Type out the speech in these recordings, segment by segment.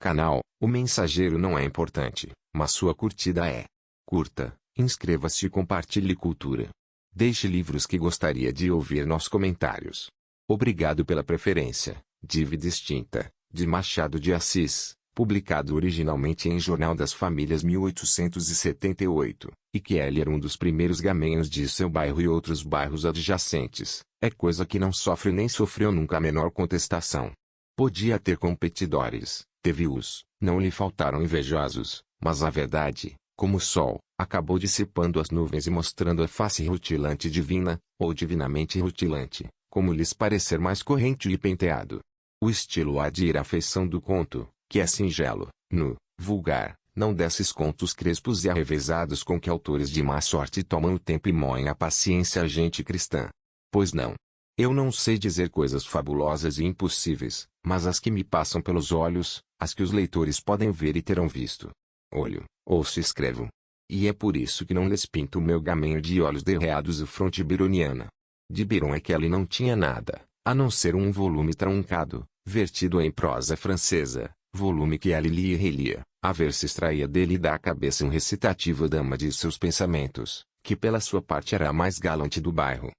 canal, o mensageiro não é importante, mas sua curtida é. Curta, inscreva-se e compartilhe cultura. Deixe livros que gostaria de ouvir nos comentários. Obrigado pela preferência. Dívida Extinta, de Machado de Assis, publicado originalmente em Jornal das Famílias 1878, e que ele era um dos primeiros gamenhos de seu bairro e outros bairros adjacentes, é coisa que não sofre nem sofreu nunca a menor contestação. Podia ter competidores, teve-os, não lhe faltaram invejosos, mas a verdade, como o sol, acabou dissipando as nuvens e mostrando a face rutilante divina, ou divinamente rutilante, como lhes parecer mais corrente e penteado. O estilo há de ir à feição do conto, que é singelo, nu, vulgar, não desses contos crespos e arrevesados com que autores de má sorte tomam o tempo e moem a paciência a gente cristã. Pois não. Eu não sei dizer coisas fabulosas e impossíveis, mas as que me passam pelos olhos, as que os leitores podem ver e terão visto. Olho, ouço e escrevo. E é por isso que não lhes pinto o meu gamenho de olhos derreados e fronte bironiana. De Biron é que ele não tinha nada, a não ser um volume truncado, vertido em prosa francesa, volume que ele lia e relia, a ver se extraía dele e da cabeça um recitativo dama de seus pensamentos, que pela sua parte era a mais galante do bairro.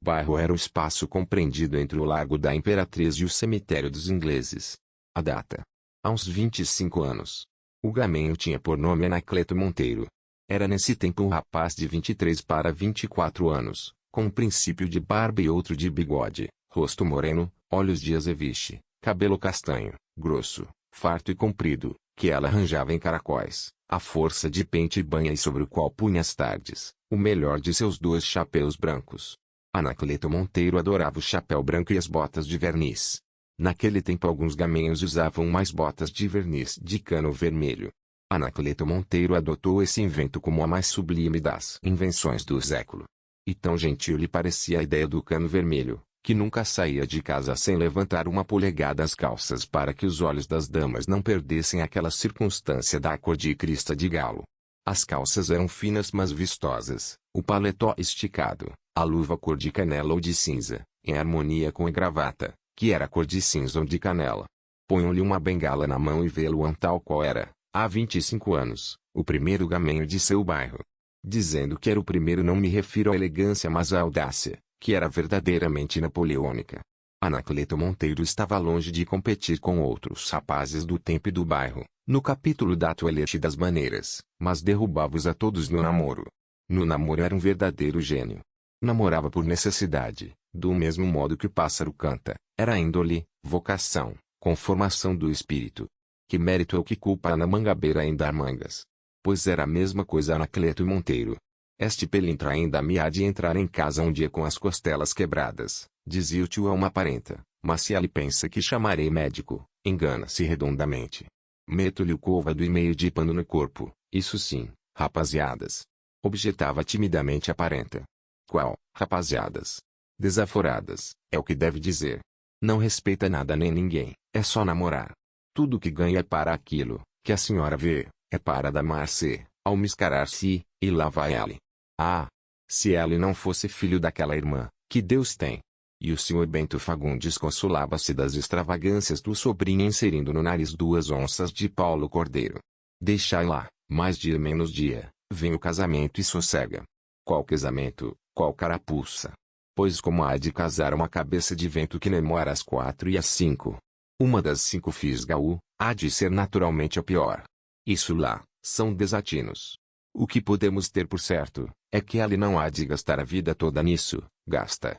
Bairro era o espaço compreendido entre o Largo da Imperatriz e o cemitério dos ingleses. A data. Há uns 25 anos. O gamenho tinha por nome Anacleto Monteiro. Era nesse tempo um rapaz de 23 para 24 anos, com um princípio de barba e outro de bigode, rosto moreno, olhos de azeviche, cabelo castanho, grosso, farto e comprido, que ela arranjava em caracóis, à força de pente e banha e sobre o qual punha às tardes, o melhor de seus 2 chapéus brancos. Anacleto Monteiro adorava o chapéu branco e as botas de verniz. Naquele tempo alguns gamenhos usavam mais botas de verniz de cano vermelho. Anacleto Monteiro adotou esse invento como a mais sublime das invenções do século. E tão gentil lhe parecia a ideia do cano vermelho, que nunca saía de casa sem levantar uma polegada às calças para que os olhos das damas não perdessem aquela circunstância da cor de crista de galo. As calças eram finas mas vistosas, o paletó esticado, a luva cor de canela ou de cinza, em harmonia com a gravata, que era cor de cinza ou de canela. Ponham-lhe uma bengala na mão e vê-lo tal qual era, há 25 anos, o primeiro gamenho de seu bairro. Dizendo que era o primeiro não me refiro à elegância mas à audácia, que era verdadeiramente napoleônica. Anacleto Monteiro estava longe de competir com outros rapazes do tempo e do bairro, no capítulo da toilette e das maneiras, mas derrubava-os a todos no namoro. No namoro era um verdadeiro gênio. Namorava por necessidade, do mesmo modo que o pássaro canta, era índole, vocação, conformação do espírito. Que mérito é o que culpa Ana Mangabeira em dar mangas? Pois era a mesma coisa Anacleto Monteiro. Este pelintra ainda me há de entrar em casa um dia com as costelas quebradas, dizia o tio a uma parenta, mas se ele pensa que chamarei médico, engana-se redondamente. Meto-lhe o côvado e meio de pano no corpo, isso sim, rapaziadas. Objetava timidamente a parenta. Qual, rapaziadas? Desaforadas, é o que deve dizer. Não respeita nada nem ninguém, é só namorar. Tudo que ganha é para aquilo, que a senhora vê, é para damar-se, almiscarar-se, e lá vai ele. Ah! Se ele não fosse filho daquela irmã, que Deus tem! E o senhor Bento Fagundes consolava-se das extravagâncias do sobrinho inserindo no nariz 2 onças de Paulo Cordeiro. Deixai lá, mais dia menos dia, vem o casamento e sossega. Qual casamento, qual carapuça? Pois como há de casar uma cabeça de vento que namora às 4 e às 5? Uma das 5 fisga-o, há de ser naturalmente a pior. Isso lá, são desatinos. O que podemos ter por certo, é que ele não há de gastar a vida toda nisso, gasta.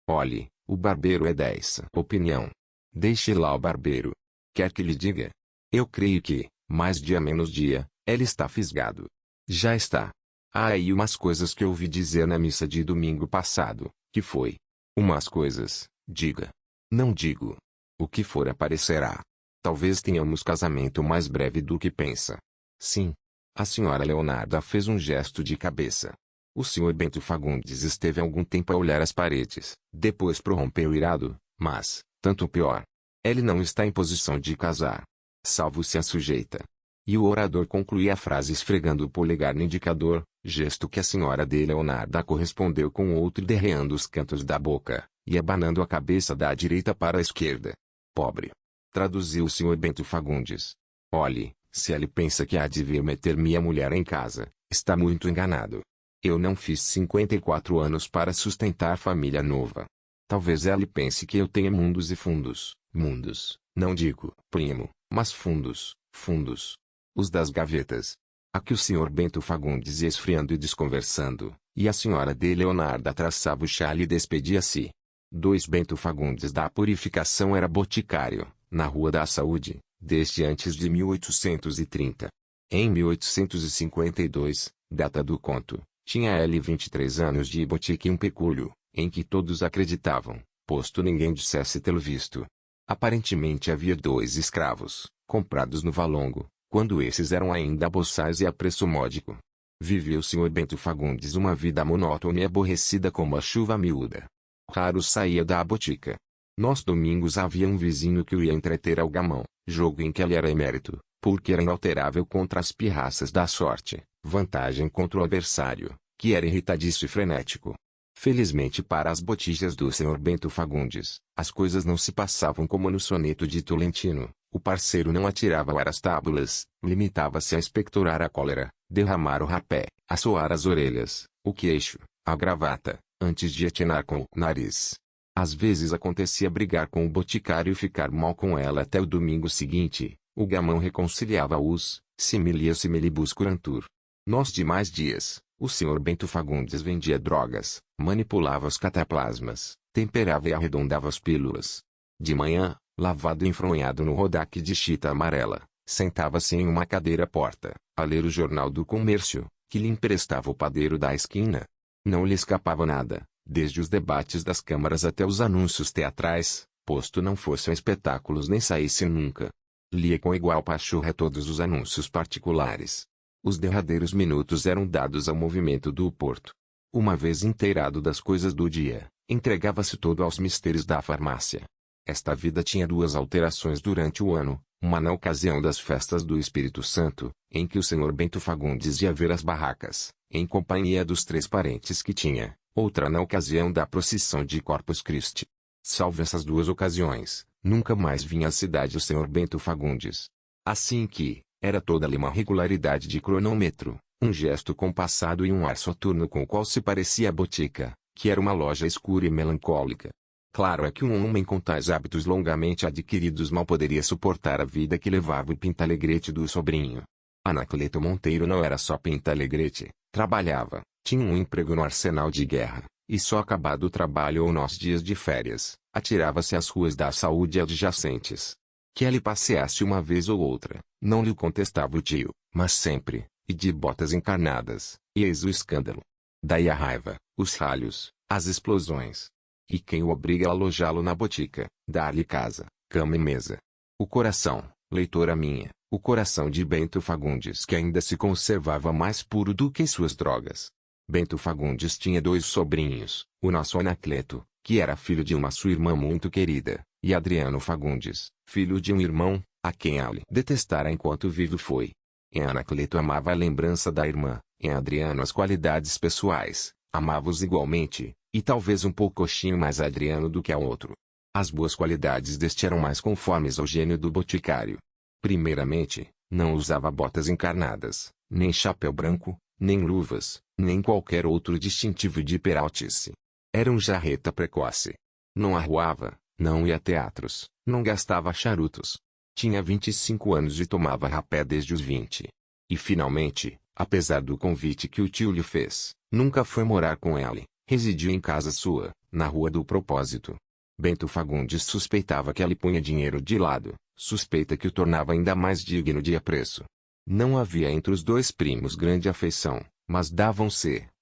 Olhe, o barbeiro é dessa opinião. Deixe lá o barbeiro. Quer que lhe diga? Eu creio que, mais dia menos dia, ele está fisgado. Já está. Há aí umas coisas que ouvi dizer na missa de domingo passado, que foi. Umas coisas, diga. Não digo. O que for aparecerá. Talvez tenhamos casamento mais breve do que pensa. Sim. A senhora Leonarda fez um gesto de cabeça. O senhor Bento Fagundes esteve algum tempo a olhar as paredes, depois prorrompeu irado, mas, tanto pior. Ele não está em posição de casar. Salvo se a sujeita. E o orador concluía a frase esfregando o polegar no indicador, gesto que a senhora de Leonarda correspondeu com outro derreando os cantos da boca, e abanando a cabeça da direita para a esquerda. Pobre. traduziu o Sr. Bento Fagundes. Olhe, se ele pensa que há de vir meter minha mulher em casa, está muito enganado. Eu não fiz 54 anos para sustentar família nova. Talvez ele pense que eu tenha mundos e fundos. Mundos, não digo, primo, mas fundos, fundos. Os das gavetas. Aqui o Sr. Bento Fagundes ia esfriando e desconversando, e a senhora de Leonarda traçava o chale e despedia-se. 2 Bento Fagundes da Purificação era boticário, na Rua da Saúde, desde antes de 1830. Em 1852, data do conto, tinha ele 23 anos de botica e um pecúlio, em que todos acreditavam, posto ninguém dissesse tê-lo visto. Aparentemente havia 2 escravos, comprados no Valongo, quando esses eram ainda boçais e a preço módico. Vivia o Sr. Bento Fagundes uma vida monótona e aborrecida como a chuva miúda. Raro saía da botica. Nos domingos havia um vizinho que o ia entreter ao gamão, jogo em que ele era emérito, porque era inalterável contra as pirraças da sorte, vantagem contra o adversário, que era irritadiço e frenético. Felizmente para as botijas do Sr. Bento Fagundes, as coisas não se passavam como no soneto de Tolentino. O parceiro não atirava as tábulas, limitava-se a expectorar a cólera, derramar o rapé, assoar as orelhas, o queixo, a gravata, antes de atinar com o nariz. Às vezes acontecia brigar com o boticário e ficar mal com ela até o domingo seguinte. O gamão reconciliava-os, similia similibus curantur. Nos demais dias, o Sr. Bento Fagundes vendia drogas, manipulava os cataplasmas, temperava e arredondava as pílulas. De manhã, lavado e enfronhado no rodaque de chita amarela, sentava-se em uma cadeira porta, a ler o Jornal do Comércio, que lhe emprestava o padeiro da esquina. Não lhe escapava nada, desde os debates das câmaras até os anúncios teatrais, posto não fossem espetáculos nem saísse nunca. Lia com igual pachorra todos os anúncios particulares. Os derradeiros minutos eram dados ao movimento do Porto. Uma vez inteirado das coisas do dia, entregava-se todo aos mistérios da farmácia. Esta vida tinha 2 alterações durante o ano, uma na ocasião das festas do Espírito Santo, em que o Sr. Bento Fagundes ia ver as barracas, em companhia dos 3 parentes que tinha, outra na ocasião da procissão de Corpus Christi. Salvo essas 2 ocasiões, nunca mais vinha à cidade o Sr. Bento Fagundes. Assim que, era toda ali uma regularidade de cronômetro, um gesto compassado e um ar soturno com o qual se parecia a botica, que era uma loja escura e melancólica. Claro é que um homem com tais hábitos longamente adquiridos mal poderia suportar a vida que levava o pintalegrete do sobrinho. Anacleto Monteiro não era só pintalegrete, trabalhava, tinha um emprego no arsenal de guerra, e só acabado o trabalho ou nos dias de férias, atirava-se às ruas da saúde adjacentes. Que ele passeasse uma vez ou outra, não lhe contestava o tio, mas sempre, e de botas encarnadas, e eis o escândalo. Daí a raiva, os ralhos, as explosões. E quem o obriga a alojá-lo na botica, dar-lhe casa, cama e mesa? O coração, leitora minha, o coração de Bento Fagundes que ainda se conservava mais puro do que suas drogas. Bento Fagundes tinha 2 sobrinhos, o nosso Anacleto, que era filho de uma sua irmã muito querida, e Adriano Fagundes, filho de um irmão, a quem ele detestara enquanto vivo foi. Em Anacleto amava a lembrança da irmã, em Adriano as qualidades pessoais, amava-os igualmente, e talvez um poucochinho mais a Adriano do que ao outro. As boas qualidades deste eram mais conformes ao gênio do boticário. Primeiramente, não usava botas encarnadas, nem chapéu branco, nem luvas, nem qualquer outro distintivo de peraltice. Era um jarreta precoce. Não arruava, não ia a teatros, não gastava charutos. Tinha 25 anos e tomava rapé desde os 20. E finalmente, apesar do convite que o tio lhe fez, nunca foi morar com ele, residiu em casa sua, na Rua do Propósito. Bento Fagundes suspeitava que ele punha dinheiro de lado, suspeita que o tornava ainda mais digno de apreço. Não havia entre os 2 primos grande afeição, mas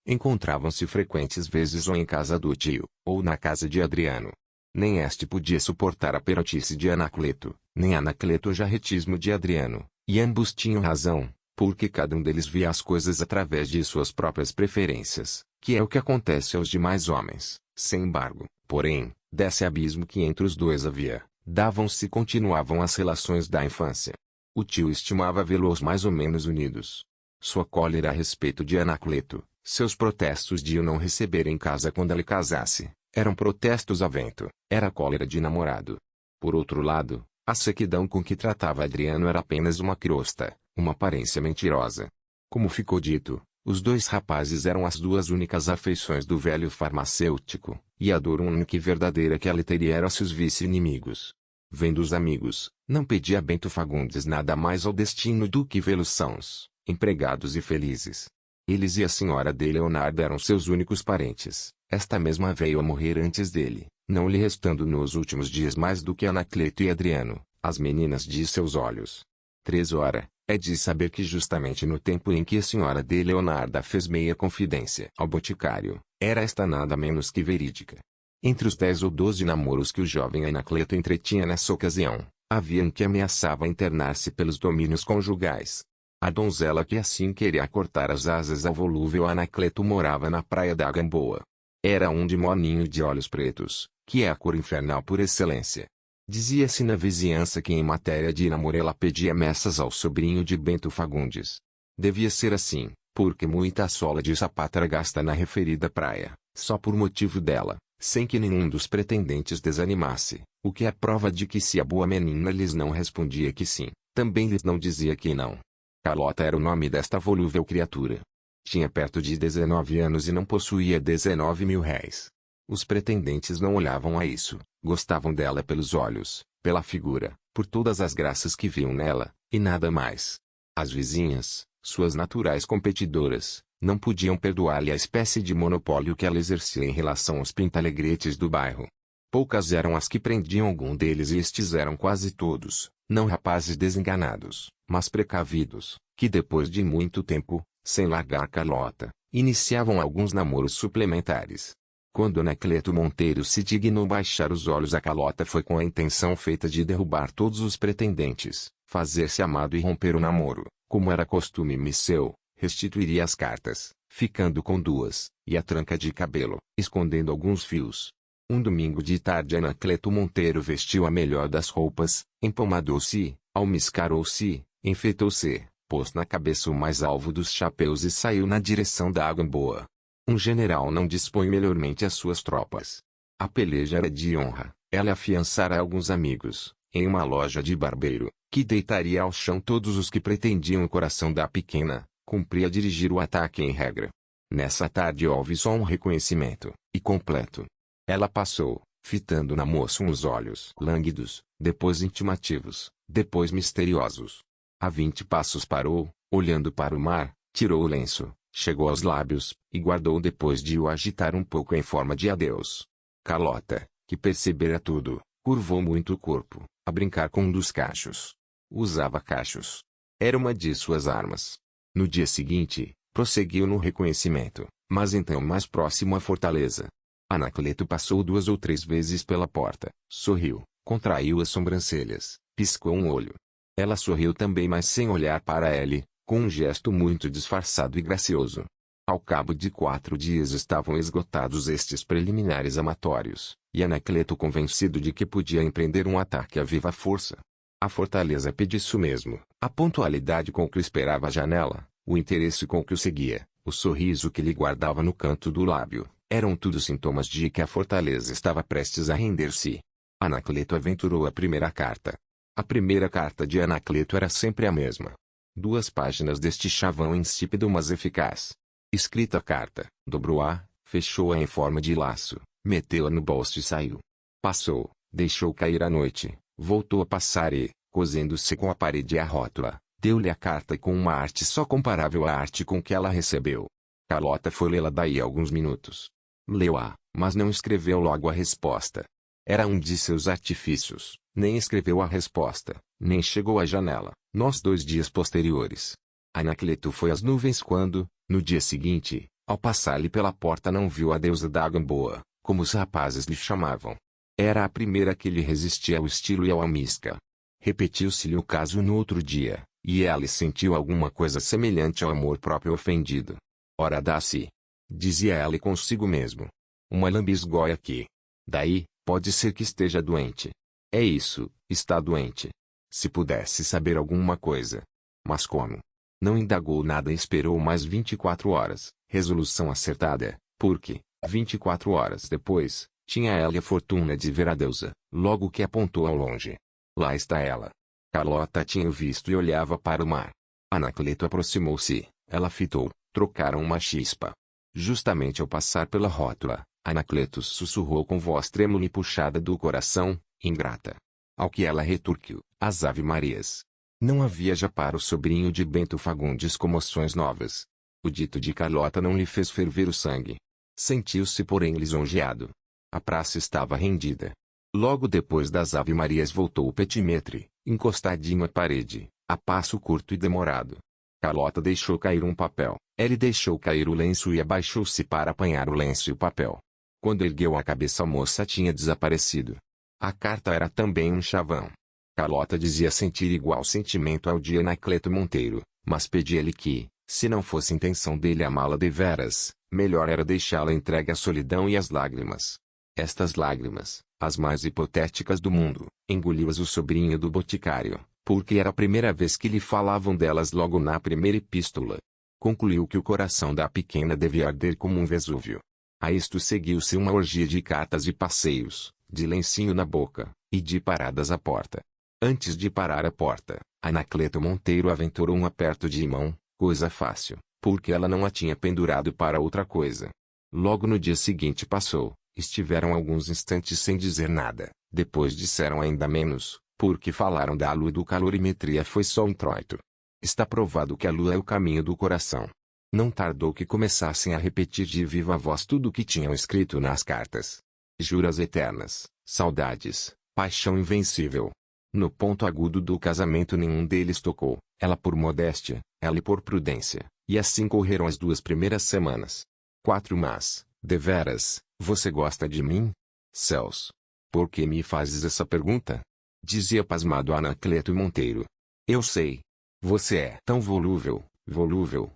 encontravam-se frequentes vezes ou em casa do tio, ou na casa de Adriano. Nem este podia suportar a peraltice de Anacleto, nem Anacleto o jarretismo de Adriano, e ambos tinham razão, porque cada um deles via as coisas através de suas próprias preferências, que é o que acontece aos demais homens. Sem embargo, porém, desse abismo que entre os 2 havia, davam-se e continuavam as relações da infância. O tio estimava vê-los mais ou menos unidos. Sua cólera a respeito de Anacleto, seus protestos de o não receber em casa quando ele casasse, eram protestos a vento, era cólera de namorado. Por outro lado, A sequidão com que tratava Adriano era apenas uma crosta, uma aparência mentirosa. Como ficou dito, os dois rapazes eram as duas únicas afeições do velho farmacêutico, e a dor única e verdadeira que ele teria era seus vice-inimigos. Vendo os amigos, não pedia a Bento Fagundes nada mais ao destino do que vê-los sãos, empregados e felizes. Eles e a senhora de Leonardo eram seus únicos parentes. Esta mesma veio a morrer antes dele, não lhe restando nos últimos dias mais do que Anacleto e Adriano, as meninas de seus olhos. 3 horas, é de saber que justamente no tempo em que a senhora de Leonardo fez meia confidência ao boticário, era esta nada menos que verídica. Entre os 10 ou 12 namoros que o jovem Anacleto entretinha nessa ocasião, havia um que ameaçava internar-se pelos domínios conjugais. A donzela que assim queria cortar as asas ao volúvel Anacleto morava na praia da Gamboa. Era um de moninho de olhos pretos, que é a cor infernal por excelência. Dizia-se na vizinhança que em matéria de namoro ela pedia meças ao sobrinho de Bento Fagundes. Devia ser assim, porque muita sola de sapato era gasta na referida praia, só por motivo dela, sem que nenhum dos pretendentes desanimasse, o que é prova de que se a boa menina lhes não respondia que sim, também lhes não dizia que não. Carlota era o nome desta volúvel criatura. Tinha perto de 19 anos e não possuía 19 mil réis. Os pretendentes não olhavam a isso, gostavam dela pelos olhos, pela figura, por todas as graças que viam nela, e nada mais. As vizinhas, suas naturais competidoras, não podiam perdoar-lhe a espécie de monopólio que ela exercia em relação aos pintalegretes do bairro. Poucas eram as que prendiam algum deles e estes eram quase todos, não rapazes desenganados, mas precavidos, que depois de muito tempo, sem largar Carlota, iniciavam alguns namoros suplementares. Quando Anacleto Monteiro se dignou baixar os olhos a Carlota foi com a intenção feita de derrubar todos os pretendentes, fazer-se amado e romper o namoro, como era costume seu, restituiria as cartas, ficando com 2, e a tranca de cabelo, escondendo alguns fios. Um domingo de tarde Anacleto Monteiro vestiu a melhor das roupas, empomadou-se, almiscarou-se, enfeitou-se, pôs na cabeça o mais alvo dos chapéus e saiu na direção da Gamboa. Um general não dispõe melhormente as suas tropas. A peleja era de honra, ela afiançara alguns amigos, em uma loja de barbeiro, que deitaria ao chão todos os que pretendiam o coração da pequena, cumpria dirigir o ataque em regra. Nessa tarde houve só um reconhecimento, e completo. Ela passou, fitando na moça uns olhos lânguidos, depois intimativos, depois misteriosos. A 20 passos parou, olhando para o mar, tirou o lenço, chegou aos lábios, e guardou depois de o agitar um pouco em forma de adeus. Carlota, que percebera tudo, curvou muito o corpo, a brincar com um dos cachos. Usava cachos. Era uma de suas armas. No dia seguinte, prosseguiu no reconhecimento, mas então mais próximo à fortaleza. Anacleto passou 2 ou 3 vezes pela porta, sorriu, contraiu as sobrancelhas, piscou um olho. Ela sorriu também, mas sem olhar para ele, com um gesto muito disfarçado e gracioso. Ao cabo de 4 dias estavam esgotados estes preliminares amatórios, e Anacleto convencido de que podia empreender um ataque à viva força. A fortaleza pedia isso mesmo, a pontualidade com que o esperava a janela, o interesse com que o seguia, o sorriso que lhe guardava no canto do lábio, eram tudo sintomas de que a fortaleza estava prestes a render-se. Anacleto aventurou a primeira carta. A primeira carta de Anacleto era sempre a mesma. 2 páginas deste chavão insípido mas eficaz. Escrita a carta, dobrou-a, fechou-a em forma de laço, meteu-a no bolso e saiu. Passou, deixou cair a noite, voltou a passar e, cosendo-se com a parede e a rótula, deu-lhe a carta com uma arte só comparável à arte com que ela recebeu. Carlota foi lê-la daí a alguns minutos. Leu-a, mas não escreveu logo a resposta. Era um de seus artifícios, nem escreveu a resposta, nem chegou à janela, nos 2 dias posteriores. Anacleto foi às nuvens quando, no dia seguinte, ao passar-lhe pela porta não viu a deusa da Gamboa, como os rapazes lhe chamavam. Era a primeira que lhe resistia ao estilo e ao almisca. Repetiu-se-lhe o caso no outro dia, e ela sentiu alguma coisa semelhante ao amor próprio ofendido. Ora dá-se, dizia ela consigo mesmo, uma lambisgoia aqui. Daí, pode ser que esteja doente. É isso, está doente. Se pudesse saber alguma coisa. Mas como? Não indagou nada e esperou mais 24 horas, resolução acertada, porque, 24 horas depois, tinha ela a fortuna de ver a deusa, logo que apontou ao longe. Lá está ela. Carlota tinha o visto e olhava para o mar. Anacleto aproximou-se, ela fitou, trocaram uma chispa. Justamente ao passar pela rótula, Anacleto sussurrou com voz trêmula e puxada do coração, ingrata. Ao que ela retorquiu, as ave-marias. Não havia já para o sobrinho de Bento Fagundes comoções novas. O dito de Carlota não lhe fez ferver o sangue. Sentiu-se porém lisonjeado. A praça estava rendida. Logo depois das ave-marias voltou o petimetre, encostadinho à parede, a passo curto e demorado. Carlota deixou cair um papel. Ele deixou cair o lenço e abaixou-se para apanhar o lenço e o papel. Quando ergueu a cabeça, a moça tinha desaparecido. A carta era também um chavão. Carlota dizia sentir igual sentimento ao de Anacleto Monteiro, mas pedia-lhe que, se não fosse intenção dele amá-la deveras, melhor era deixá-la entregue à solidão e às lágrimas. Estas lágrimas, as mais hipotéticas do mundo, engoliu-as o sobrinho do boticário, porque era a primeira vez que lhe falavam delas logo na primeira epístola. Concluiu que o coração da pequena devia arder como um Vesúvio. A isto seguiu-se uma orgia de cartas e passeios, de lencinho na boca, e de paradas à porta. Antes de parar à porta, Anacleto Monteiro aventurou um aperto de mão, coisa fácil, porque ela não a tinha pendurado para outra coisa. Logo no dia seguinte passou, estiveram alguns instantes sem dizer nada, depois disseram ainda menos, porque falaram da lua e do calorimetria foi só um introito. Está provado que a lua é o caminho do coração. Não tardou que começassem a repetir de viva voz tudo o que tinham escrito nas cartas. Juras eternas, saudades, paixão invencível. No ponto agudo do casamento nenhum deles tocou, ela por modéstia, ela por prudência, e assim correram as 2 primeiras semanas. 4 Mas, deveras, você gosta de mim? Céus! Por que me fazes essa pergunta? Dizia pasmado Anacleto Monteiro. Eu sei. Você é tão volúvel, volúvel,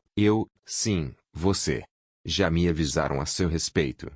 sim, você. Já me avisaram a seu respeito.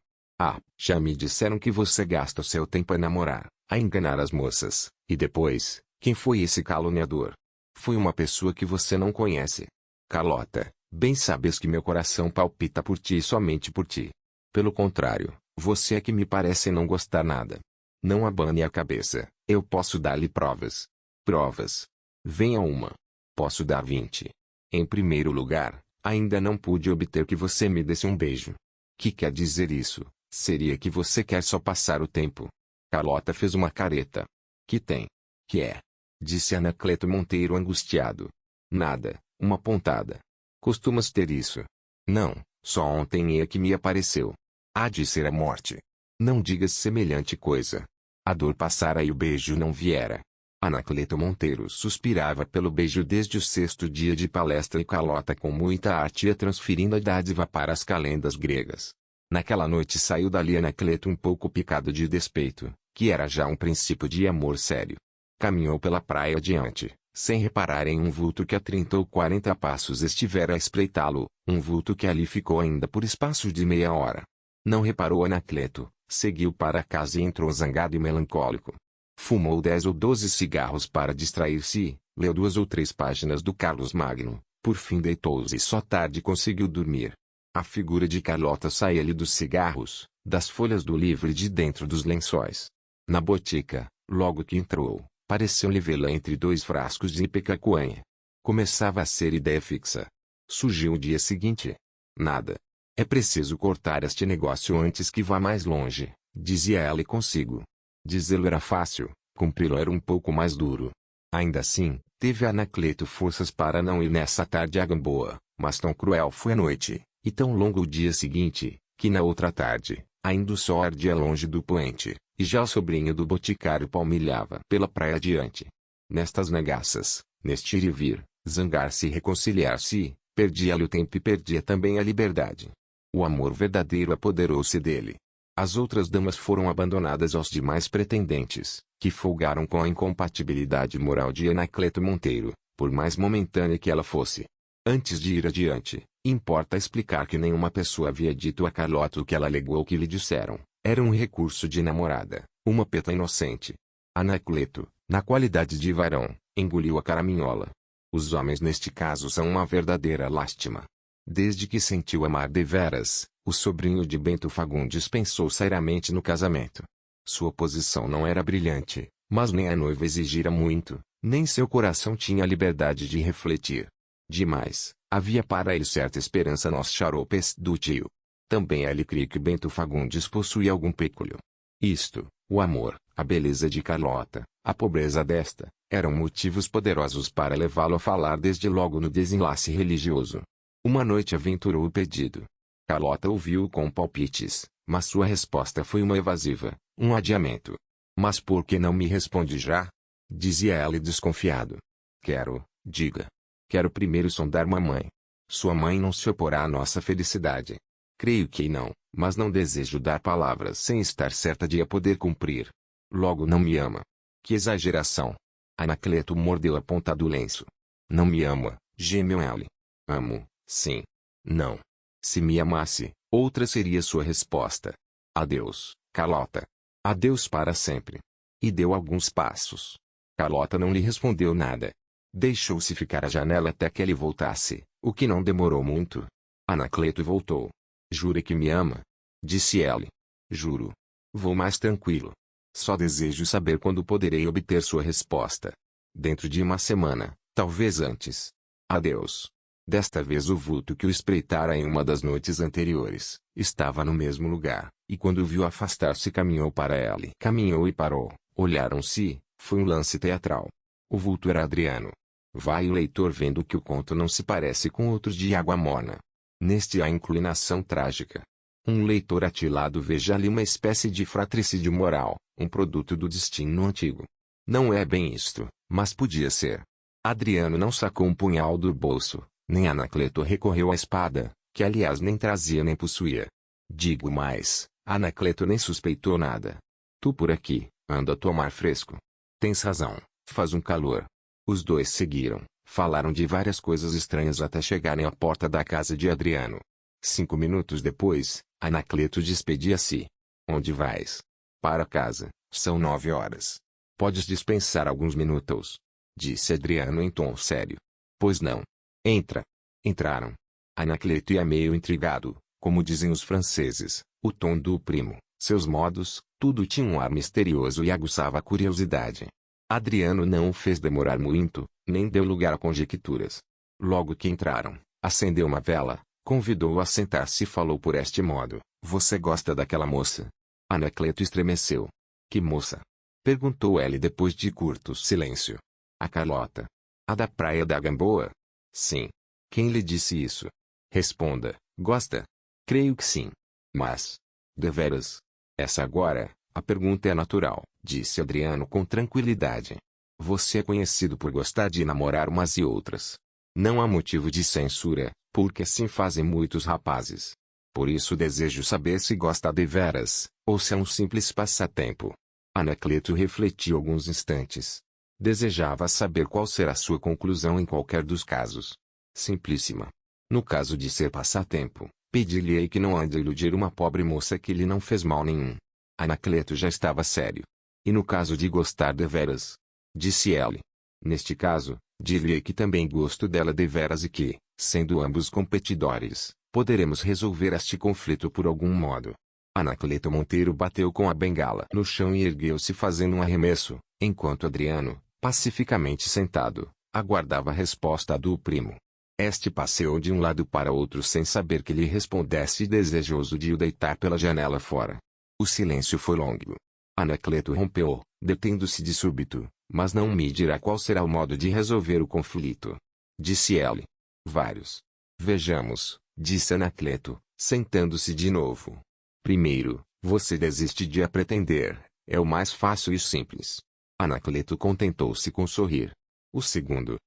Já me disseram que você gasta o seu tempo a namorar, a enganar as moças, e depois, quem foi esse caluniador? Foi uma pessoa que você não conhece. Carlota, bem sabes que meu coração palpita por ti e somente por ti. Pelo contrário, você é que me parece não gostar nada. Não abane a cabeça, eu posso dar-lhe provas. Provas. Venha uma. Posso dar 20. Em primeiro lugar, ainda não pude obter que você me desse um beijo. Que quer dizer isso? Seria que você quer só passar o tempo. Carlota fez uma careta. Que tem? Que é? Disse Anacleto Monteiro angustiado. Nada, uma pontada. Costumas ter isso? Não, só ontem é que me apareceu. Há de ser a morte. Não digas semelhante coisa. A dor passara e o beijo não viera. Anacleto Monteiro suspirava pelo beijo desde o 6º dia de palestra e Carlota com muita arte ia transferindo a dádiva para as calendas gregas. Naquela noite saiu dali Anacleto um pouco picado de despeito, que era já um princípio de amor sério. Caminhou pela praia adiante, sem reparar em um vulto que a 30 ou 40 passos estivera a espreitá-lo, um vulto que ali ficou ainda por espaço de meia hora. Não reparou Anacleto, seguiu para casa e entrou zangado e melancólico. Fumou 10 ou 12 cigarros para distrair-se, leu 2 ou 3 páginas do Carlos Magno, por fim deitou-se e só tarde conseguiu dormir. A figura de Carlota saía-lhe dos cigarros, das folhas do livro e de dentro dos lençóis. Na botica, logo que entrou, pareceu-lhe vê-la entre 2 frascos de ipecacuanha. Começava a ser ideia fixa. Surgiu o dia seguinte. Nada. É preciso cortar este negócio antes que vá mais longe, dizia ela e consigo. Dizê-lo era fácil, cumpri-lo era um pouco mais duro. Ainda assim, teve Anacleto forças para não ir nessa tarde à Gamboa, mas tão cruel foi a noite, e tão longo o dia seguinte, que na outra tarde, ainda o sol ardia longe do poente, e já o sobrinho do boticário palmilhava pela praia adiante. Nestas negaças, neste ir e vir, zangar-se e reconciliar-se, perdia-lhe o tempo e perdia também a liberdade. O amor verdadeiro apoderou-se dele. As outras damas foram abandonadas aos demais pretendentes, que folgaram com a incompatibilidade moral de Anacleto Monteiro, por mais momentânea que ela fosse. Antes de ir adiante, importa explicar que nenhuma pessoa havia dito a Carlota o que ela alegou que lhe disseram. Era um recurso de namorada, uma peta inocente. Anacleto, na qualidade de varão, engoliu a caraminhola. Os homens neste caso são uma verdadeira lástima. Desde que sentiu amar deveras, o sobrinho de Bento Fagundes pensou seriamente no casamento. Sua posição não era brilhante, Mas nem a noiva exigira muito, nem seu coração tinha liberdade de refletir. Demais, havia para ele certa esperança nos xaropes do tio. Também ele cria que Bento Fagundes possuía algum pecúlio. Isto, o amor, a beleza de Carlota, a pobreza desta, eram motivos poderosos para levá-lo a falar desde logo no desenlace religioso. Uma noite aventurou o pedido. Carlota ouviu-o com palpites, mas sua resposta foi uma evasiva, um adiamento. Mas por que não me responde já? Dizia ela desconfiado. Quero, diga. Quero primeiro sondar mamãe. Sua mãe não se oporá à nossa felicidade. Creio que não, mas não desejo dar palavras sem estar certa de a poder cumprir. Logo não me ama. Que exageração. Anacleto mordeu a ponta do lenço. Não me ama, gemeu ele. Amo, sim. Não. Se me amasse, outra seria sua resposta. Adeus, Carlota. Adeus para sempre. E deu alguns passos. Carlota não lhe respondeu nada. Deixou-se ficar à janela até que ele voltasse, o que não demorou muito. Anacleto voltou. Jura que me ama? Disse ele. Juro. Vou mais tranquilo. Só desejo saber quando poderei obter sua resposta. Dentro de uma semana, talvez antes. Adeus. Desta vez o vulto que o espreitara em uma das noites anteriores, estava no mesmo lugar, e quando o viu afastar-se caminhou para ele. Caminhou e parou, olharam-se, foi um lance teatral. O vulto era Adriano. Vai o leitor vendo que o conto não se parece com outro de Água Morna. Neste há inclinação trágica. Um leitor atilado veja ali uma espécie de fratricídio moral, um produto do destino antigo. Não é bem isto, mas podia ser. Adriano não sacou um punhal do bolso, nem Anacleto recorreu à espada, que aliás nem trazia nem possuía. Digo mais, Anacleto nem suspeitou nada. Tu por aqui, anda a tomar fresco. Tens razão, faz um calor. Os dois seguiram, falaram de várias coisas estranhas até chegarem à porta da casa de Adriano. 5 minutos depois, Anacleto despedia-se. Onde vais? Para casa, são 9 horas. Podes dispensar alguns minutos? Disse Adriano em tom sério. Pois não. Entra. Entraram. Anacleto ia meio intrigado, como dizem os franceses, o tom do primo, seus modos, tudo tinha um ar misterioso e aguçava a curiosidade. Adriano não o fez demorar muito, nem deu lugar a conjecturas. Logo que entraram, acendeu uma vela, convidou-o a sentar-se e falou por este modo: Você gosta daquela moça? Anacleto estremeceu. Que moça? Perguntou ele depois de curto silêncio. A Carlota. A da Praia da Gamboa? Sim. Quem lhe disse isso? Responda, gosta? Creio que sim. Mas, deveras? Essa agora, a pergunta é natural, disse Adriano com tranquilidade. Você é conhecido por gostar de namorar umas e outras. Não há motivo de censura, porque assim fazem muitos rapazes. Por isso desejo saber se gosta deveras, ou se é um simples passatempo. Anacleto refletiu alguns instantes. Desejava saber qual será sua conclusão em qualquer dos casos. Simplíssima. No caso de ser passatempo, pedi-lhe-ei que não ande a iludir uma pobre moça que lhe não fez mal nenhum. Anacleto já estava sério. E no caso de gostar deveras? Disse ele. Neste caso, dir-lhe-ei que também gosto dela deveras e que, sendo ambos competidores, poderemos resolver este conflito por algum modo. Anacleto Monteiro bateu com a bengala no chão e ergueu-se fazendo um arremesso, enquanto Adriano, pacificamente sentado, aguardava a resposta do primo. Este passeou de um lado para outro sem saber que lhe respondesse, desejoso de o deitar pela janela fora. O silêncio foi longo. Anacleto rompeu, detendo-se de súbito, mas não me dirá qual será o modo de resolver o conflito. Disse ele. Vários. Vejamos, disse Anacleto, sentando-se de novo. Primeiro, você desiste de a pretender, é o mais fácil e simples. Anacleto contentou-se com sorrir. O segundo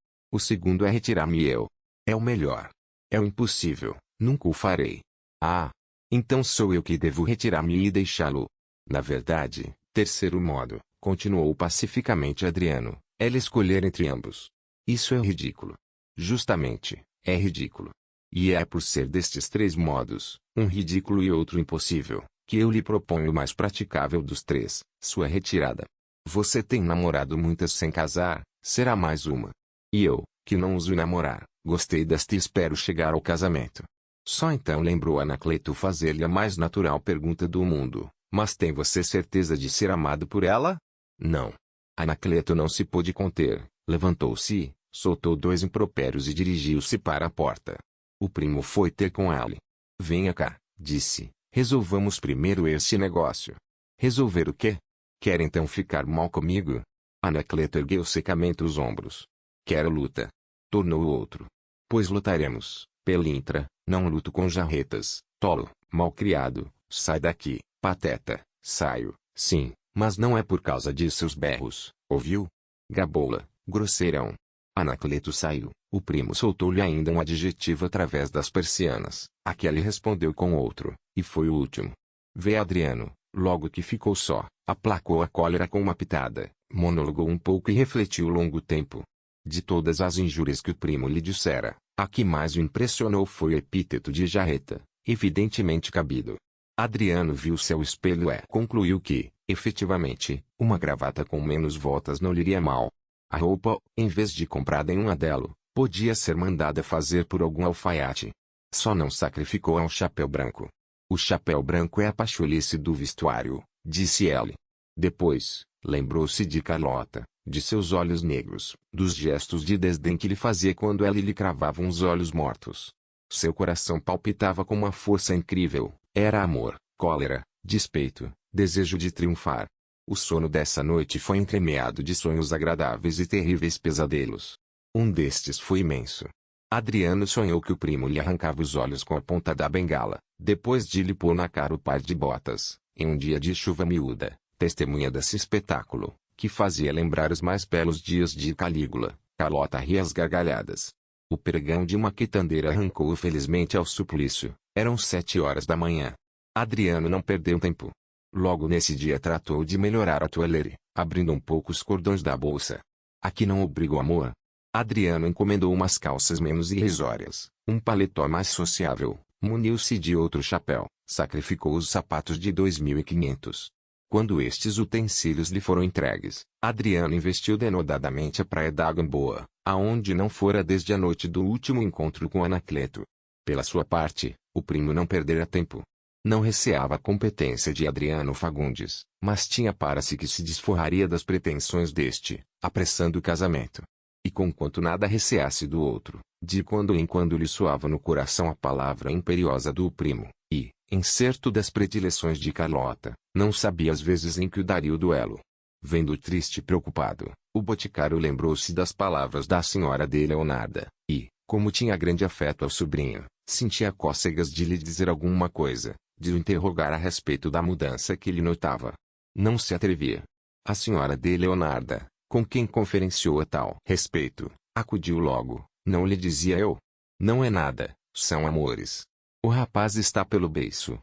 é retirar-me eu. É o melhor. É o impossível, nunca o farei. Ah, então sou eu que devo retirar-me e deixá-lo. Na verdade, terceiro modo, continuou pacificamente Adriano, é escolher entre ambos. Isso é ridículo. Justamente, é ridículo. E é por ser destes 3 modos, um ridículo e outro impossível, que eu lhe proponho o mais praticável dos 3, sua retirada. Você tem namorado muitas sem casar, será mais uma. E eu, que não uso namorar, gostei desta e espero chegar ao casamento. Só então lembrou Anacleto fazer-lhe a mais natural pergunta do mundo: mas tem você certeza de ser amado por ela? Não. Anacleto não se pôde conter, levantou-se, soltou 2 impropérios e dirigiu-se para a porta. O primo foi ter com ele. Venha cá, disse, resolvamos primeiro este negócio. Resolver o quê? Quer então ficar mal comigo? Anacleto ergueu secamente os ombros. Quero luta. Tornou o outro. Pois lutaremos, pelintra, não luto com jarretas, tolo, malcriado, sai daqui, pateta, saio, sim, mas não é por causa de seus berros, ouviu? Gabola, grosseirão. Anacleto saiu, o primo soltou-lhe ainda um adjetivo através das persianas, a que ele respondeu com outro, e foi o último. Vê Adriano, logo que ficou só, aplacou a cólera com uma pitada, monologou um pouco e refletiu longo tempo. De todas as injúrias que o primo lhe dissera, a que mais o impressionou foi o epíteto de jarreta, evidentemente cabido. Adriano viu-se ao espelho e concluiu que, efetivamente, uma gravata com menos voltas não lhe iria mal. A roupa, em vez de comprada em um adelo, podia ser mandada fazer por algum alfaiate. Só não sacrificou ao chapéu branco. O chapéu branco é a pacholice do vestuário, disse ele. Depois, lembrou-se de Carlota, de seus olhos negros, dos gestos de desdém que lhe fazia quando ela lhe cravava uns olhos mortos. Seu coração palpitava com uma força incrível, era amor, cólera, despeito, desejo de triunfar. O sono dessa noite foi entremeado de sonhos agradáveis e terríveis pesadelos. Um destes foi imenso. Adriano sonhou que o primo lhe arrancava os olhos com a ponta da bengala, depois de lhe pôr na cara o par de botas, em um dia de chuva miúda, testemunha desse espetáculo, que fazia lembrar os mais belos dias de Calígula. Carlota ria às gargalhadas. O pregão de uma quitandeira arrancou-o felizmente ao suplício. Eram 7 horas da manhã. Adriano não perdeu tempo. Logo nesse dia tratou de melhorar a toilette, abrindo um pouco os cordões da bolsa. Aqui não obriga o amor. Adriano encomendou umas calças menos irrisórias, um paletó mais sociável, muniu-se de outro chapéu, sacrificou os sapatos de 2.500. Quando estes utensílios lhe foram entregues, Adriano investiu denodadamente a praia da Gamboa, aonde não fora desde a noite do último encontro com Anacleto. Pela sua parte, o primo não perdera tempo. Não receava a competência de Adriano Fagundes, mas tinha para si que se desforraria das pretensões deste, apressando o casamento. E conquanto nada receasse do outro, de quando em quando lhe soava no coração a palavra imperiosa do primo, e, em certo das predileções de Carlota, não sabia às vezes em que o daria o duelo. Vendo triste e preocupado, o boticário lembrou-se das palavras da senhora de Leonarda, e, como tinha grande afeto ao sobrinho, sentia cócegas de lhe dizer alguma coisa, de o interrogar a respeito da mudança que lhe notava. Não se atrevia. A senhora de Leonarda, com quem conferenciou a tal respeito, acudiu logo. Não lhe dizia eu? Não é nada, são amores. O rapaz está pelo beiço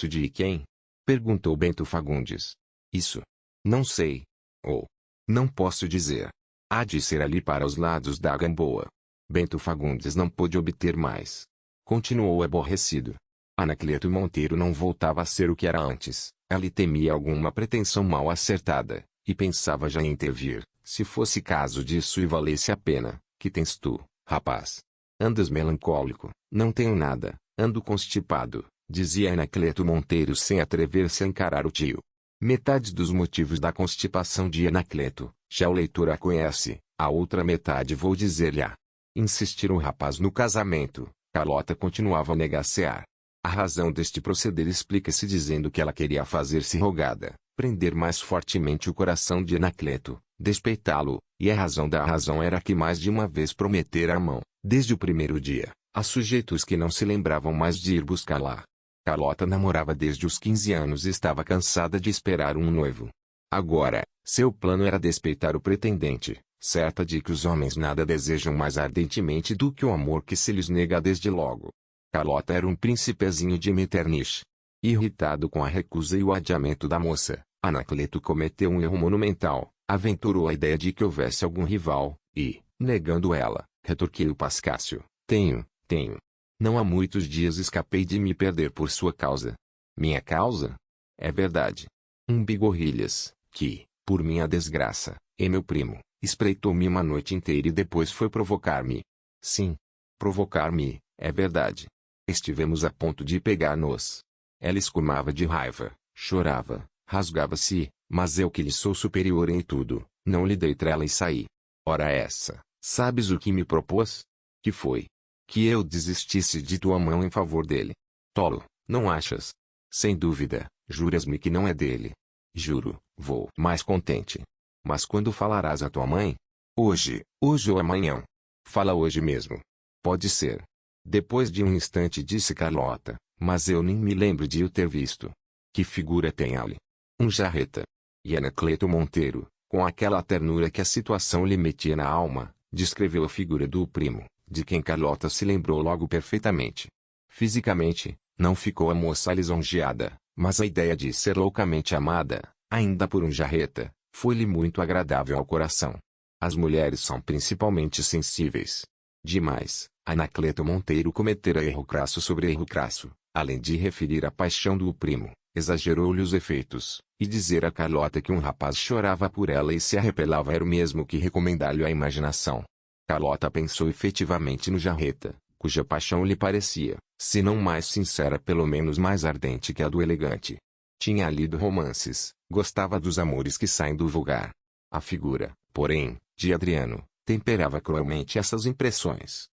de quem? Perguntou Bento Fagundes. Isso. Não sei. Ou. Não posso dizer. Há de ser ali para os lados da Gamboa. Bento Fagundes não pôde obter mais. Continuou aborrecido. Anacleto Monteiro não voltava a ser o que era antes. Ele temia alguma pretensão mal acertada, e pensava já em intervir, se fosse caso disso e valesse a pena. Que tens tu, rapaz? Andas melancólico. Não tenho nada, ando constipado, dizia Anacleto Monteiro sem atrever-se a encarar o tio. Metade dos motivos da constipação de Anacleto, já o leitor a conhece, a outra metade vou dizer-lhe-á. Insistir o rapaz no casamento, Carlota continuava a negacear. A razão deste proceder explica-se dizendo que ela queria fazer-se rogada, prender mais fortemente o coração de Anacleto, despeitá-lo, e a razão da razão era que mais de uma vez prometera a mão, desde o primeiro dia, a sujeitos que não se lembravam mais de ir buscá-la. Carlota namorava desde os 15 anos e estava cansada de esperar um noivo. Agora, seu plano era despeitar o pretendente, certa de que os homens nada desejam mais ardentemente do que o amor que se lhes nega desde logo. Carlota era um príncipezinho de Metternich. Irritado com a recusa e o adiamento da moça, Anacleto cometeu um erro monumental, aventurou a ideia de que houvesse algum rival, e, negando ela, retorquiu Pascácio, tenho. Não há muitos dias escapei de me perder por sua causa. Minha causa? É verdade. Um bigorrilhas, que, por minha desgraça, é meu primo, espreitou-me uma noite inteira e depois foi provocar-me. Sim. Provocar-me, é verdade. Estivemos a ponto de pegar-nos. Ela escumava de raiva, chorava, rasgava-se, mas eu que lhe sou superior em tudo, Não lhe dei trela e saí. Ora essa, sabes o que me propôs? Que foi? Que eu desistisse de tua mão em favor dele. Tolo, não achas? Sem dúvida, juras-me que não é dele. Juro, vou mais contente. Mas quando falarás à tua mãe? Hoje ou amanhã? Fala hoje mesmo. Pode ser. Depois de um instante disse Carlota, mas eu nem me lembro de o ter visto. Que figura tem ali? Um jarreta. E Anacleto Monteiro, com aquela ternura que a situação lhe metia na alma, descreveu a figura do primo, de quem Carlota se lembrou logo perfeitamente. Fisicamente, não ficou a moça lisonjeada, mas a ideia de ser loucamente amada, ainda por um jarreta, foi-lhe muito agradável ao coração. As mulheres são principalmente sensíveis. Demais, Anacleto Monteiro cometera erro crasso sobre erro crasso, além de referir a paixão do primo, exagerou-lhe os efeitos, e dizer a Carlota que um rapaz chorava por ela e se arrepelava era o mesmo que recomendar-lhe a imaginação. Carlota pensou efetivamente no jarreta, cuja paixão lhe parecia, se não mais sincera pelo menos mais ardente que a do elegante. Tinha lido romances, gostava dos amores que saem do vulgar. A figura, porém, de Adriano, temperava cruelmente essas impressões.